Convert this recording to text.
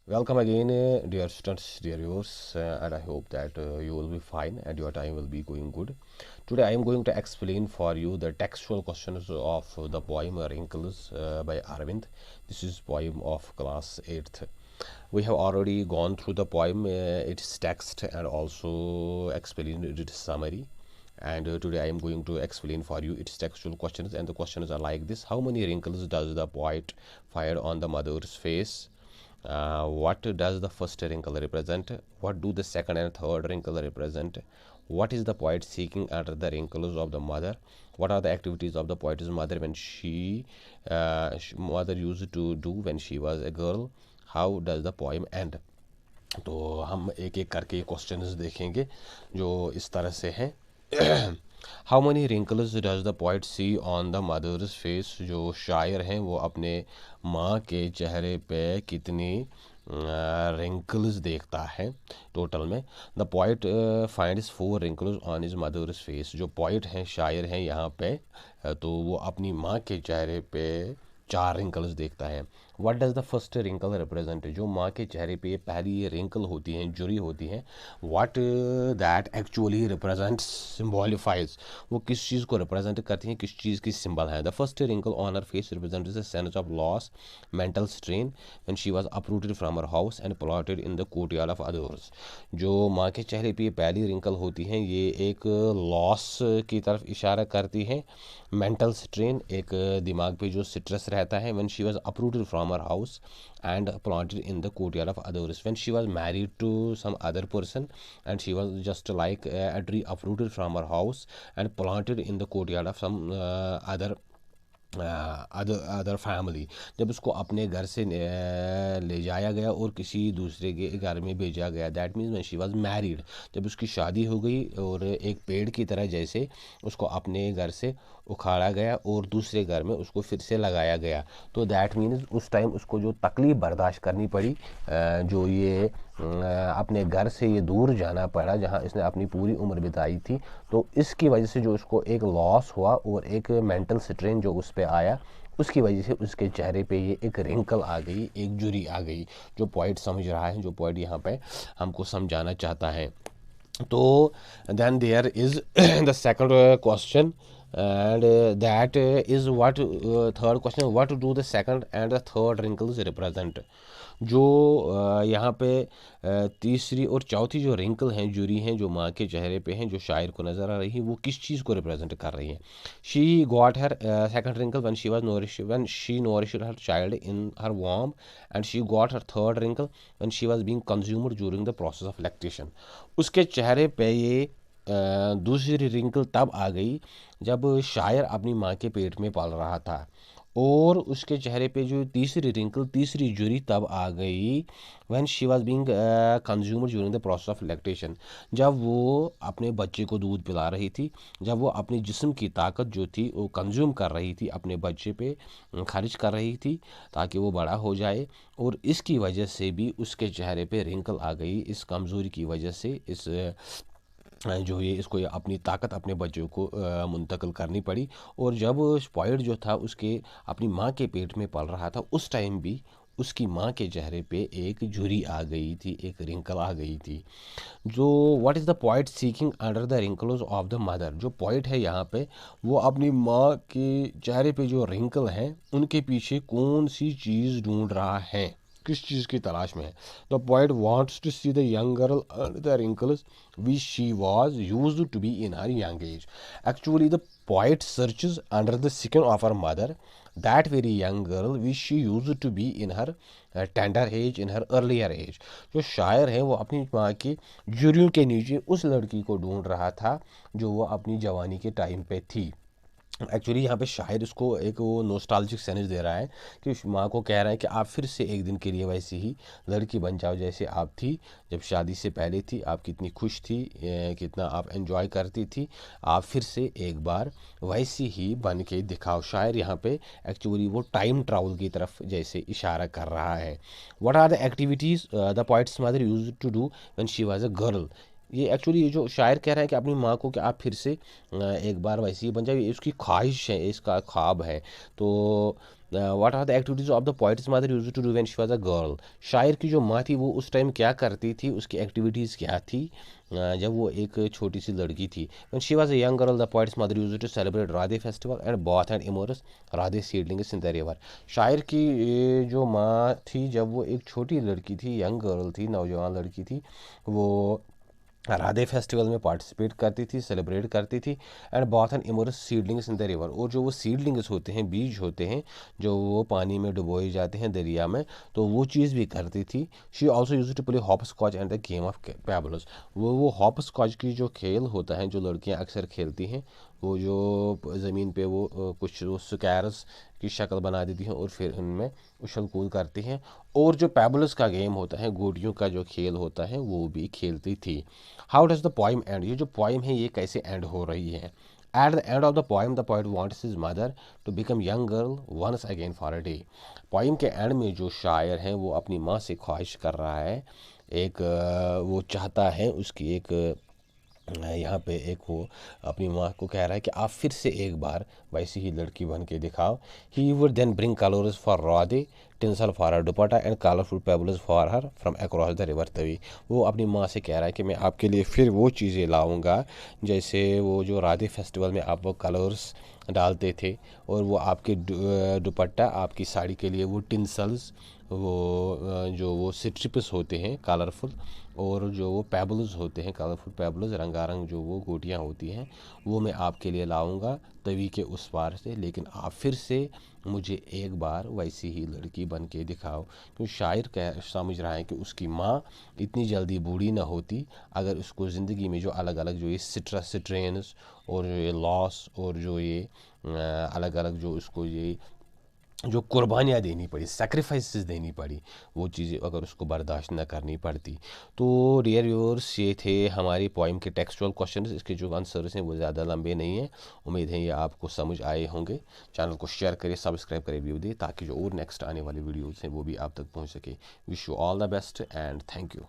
Welcome again, dear students, dear viewers, and I hope that you will be fine and your time will be going good. Today, I am going to explain for you the textual questions of the poem Wrinkles by Arvind. This is poem of class 8th. We have already gone through the poem, its text, and also explained its summary. And today I am going to explain for you its textual questions, and the questions are like this: How many wrinkles does the poet find on the mother's face? What does the first wrinkle represent? What do the second and third wrinkle represent? What is the poet seeking under the wrinkles of the mother? What are the activities of the poet's mother when mother used to do when she was a girl? How does the poem end? तो हम एक एक करके questions देखेंगे जो इस तरह से हैं। How many wrinkles does the poet see on the mother's face? जो शायर हैं वो अपने माँ के चेहरे पे कितनी रिंकल्स देखता है टोटल में। The poet finds 4 wrinkles on his mother's face. जो पोइट हैं, शायर हैं यहाँ पे, तो वो अपनी माँ के चेहरे पे 4 रिंकल्स देखता है। What does the first wrinkle represent? जो माँ के चेहरे पे पहली रिंकल होती हैं, जुरी होती हैं, व्हाट दैट एक्चुअली रिप्रेजेंट सिम्बॉलिफाइज? वो किस चीज़ को रिप्रेजेंट करती हैं, किस चीज़ की सिंबल है? The first wrinkle on her face represent the sense of loss, mental strain when she was uprooted from her house and plotted in the courtyard of others. जो माँ के चेहरे पे पहली रिंकल होती हैं, ये एक लॉस की तरफ इशारा करती हैं। मेंटल स्ट्रेन, एक दिमाग पे जो स्ट्रेस रहता है। When she was uprooted from her house and planted in the courtyard of others, when she was married to some other person and she was just like a tree uprooted from her house and planted in the courtyard of some other family. जब उसको अपने घर से ले जाया गया और किसी दूसरे के घर में भेजा गया, that means when she was married, जब उसकी शादी हो गई और एक पेड़ की तरह जैसे उसको अपने घर से उखाड़ा गया और दूसरे घर में उसको फिर से लगाया गया, तो दैट मीन्स उस टाइम उसको जो तकलीफ़ बर्दाश्त करनी पड़ी, जो ये अपने घर से ये दूर जाना पड़ा जहाँ इसने अपनी पूरी उम्र बिताई थी, तो इसकी वजह से जो उसको एक लॉस हुआ और एक मेंटल स्ट्रेन जो उस पर आया, उसकी वजह से उसके चेहरे पे ये एक रिंकल आ गई, एक जुरी आ गई, जो पॉइंट समझ रहा है, जो पॉइंट यहाँ पे हमको समझाना चाहता है। तो then there is the second question, and that is what, third question, what do the second and the third wrinkles represent? जो यहाँ पे तीसरी और चौथी जो रिंकल हैं, जुरी हैं, जो माँ के चेहरे पे हैं, जो शायर को नज़र आ रही हैं, वो किस चीज़ को रिप्रेजेंट कर रही हैं? She got her second wrinkle when she nourished her child in her वॉर्म, and she got her third wrinkle when she was being consumed during the process of lactation. उसके चेहरे पे ये दूसरी रिंकल तब आ गई जब शायर अपनी माँ के पेट में पल रहा था, और उसके चेहरे पे जो तीसरी रिंकल, तीसरी जुरी तब आ गई when she was being consumer during the process of lactation, जब वो अपने बच्चे को दूध पिला रही थी, जब वो अपनी जिस्म की ताकत जो थी वो कंज्यूम कर रही थी, अपने बच्चे पे खर्च कर रही थी ताकि वो बड़ा हो जाए, और इसकी वजह से भी उसके चेहरे पे रिंकल आ गई, इस कमज़ोरी की वजह से, इस जो ये इसको ये अपनी ताकत अपने बच्चों को मुंतकिल करनी पड़ी। और जब स्पॉइड जो था उसके अपनी माँ के पेट में पल रहा था, उस टाइम भी उसकी माँ के चेहरे पे एक झुर्री आ गई थी, एक रिंकल आ गई थी। जो what is the point seeking under the wrinkles of the mother? जो पॉइंट है यहाँ पे, वो अपनी माँ के चेहरे पे जो रिंकल हैं उनके पीछे कौन सी चीज़ ढूंढ रहा है, किस चीज़ की तलाश में है? The point wants to see the young girl under the wrinkles which she was used to be in her young age. Actually, the poet searches under the skin of her mother that very young girl which she used to be in her tender age, in her earlier age. जो शायर है वो अपनी माँ की जुरियों के नीचे उस लड़की को ढूंढ रहा था जो वो अपनी जवानी के टाइम पे थी। एक्चुअली यहाँ पे शायर इसको एक वो नोस्टाल्जिक सेंस दे रहा है कि उस माँ को कह रहा है कि आप फिर से एक दिन के लिए वैसी ही लड़की बन जाओ जैसे आप थी जब शादी से पहले थी। आप कितनी खुश थी, कितना आप एंजॉय करती थी, आप फिर से एक बार वैसी ही बन के दिखाओ। शायर यहाँ पे एक्चुअली वो टाइम ट्रैवल की तरफ जैसे इशारा कर रहा है। What are the activities the poet's mother used to do when she was a girl? ये एक्चुअली ये जो शायर कह रहा है कि अपनी माँ को कि आप फिर से एक बार वैसी ही बन जाए, ये उसकी ख्वाहिश है, इसका ख्वाब है। तो what are the activities of the poet's mother used to do when she was a girl. शायर की जो माँ थी वो उस टाइम क्या करती थी, उसकी एक्टिविटीज़ क्या थी जब वो एक छोटी सी लड़की थी। When she was a young girl the poet's mother used to celebrate Radhe festival and bath and immerse Radhe seedlings in the river. शायर की ये जो माँ थी, जब वो एक छोटी लड़की थी, यंग गर्ल थी, नौजवान लड़की थी, वो राधे फेस्टिवल में पार्टिसिपेट करती थी, सेलिब्रेट करती थी। And both and immerse seedlings in the river, और जो वो सीडलिंग्स होते हैं, बीज होते हैं, जो वो पानी में डुबोए जाते हैं दरिया में, तो वो चीज़ भी करती थी। She also use to play hopscotch and the game of pebbles. वो हॉप स्कॉच की जो खेल होता है, जो लड़कियां अक्सर खेलती हैं, वो जो ज़मीन पे वो कुछ वो स्क्वायर्स की शक्ल बना देती हैं और फिर उनमें उछल कूद करती हैं। और जो पैबलस का गेम होता है, गोटियों का जो खेल होता है, वो भी खेलती थी। How does the poem and, ये जो पोइम है ये कैसे एंड हो रही है। At the end of the poem the poet wants his mother to become young girl once again for a day. Poem के एंड में जो शायर है वो अपनी माँ से ख्वाहिश कर रहा है, एक वो चाहता है उसकी एक यहाँ पे एक वो अपनी माँ को कह रहा है कि आप फिर से एक बार वैसी ही लड़की बन के दिखाओ। He would then bring colours for Radhe, tinsel for her dupatta and colourful pebbles for her from across the river Tawi. वो अपनी माँ से कह रहा है कि मैं आपके लिए फिर वो चीज़ें लाऊंगा, जैसे वो जो राधे फेस्टिवल में आप वो कलर्स डालते थे, और वो आपके दुपट्टा, आपकी साड़ी के लिए वो टिंसल्स, वो जो वो स्ट्रिप्स होते हैं कलरफुल, और जो वो पेबल्स होते हैं कलरफुल पेबल्स, रंगारंग जो वो गोटियाँ होती हैं, वो मैं आपके लिए लाऊंगा तवी के उस पार से, लेकिन आप फिर से मुझे एक बार वैसी ही लड़की बन के दिखाओ। क्योंकि शायर कह समझ रहा है कि उसकी माँ इतनी जल्दी बूढ़ी ना होती अगर उसको ज़िंदगी में जो अलग अलग जो ये स्ट्रेन्स और जो ये लॉस और जो ये अलग अलग जो उसको ये जो कुर्बानियाँ देनी पड़ी, सेक्रीफाइसेस देनी पड़ी, वो चीज़ें अगर उसको बर्दाश्त न करनी पड़ती। तो डियर व्यूअर्स, ये थे हमारी पोइम के टेक्सचुअल क्वेश्चंस। इसके जो आंसर्स हैं वो ज़्यादा लंबे नहीं हैं। उम्मीद है ये आपको समझ आए होंगे। चैनल को शेयर करें, सब्सक्राइब करें, व्यू दें, ताकि जो और नेक्स्ट आने वाली वीडियोज़ हैं वो भी आप तक पहुँच सके। Wish you all the best and thank you.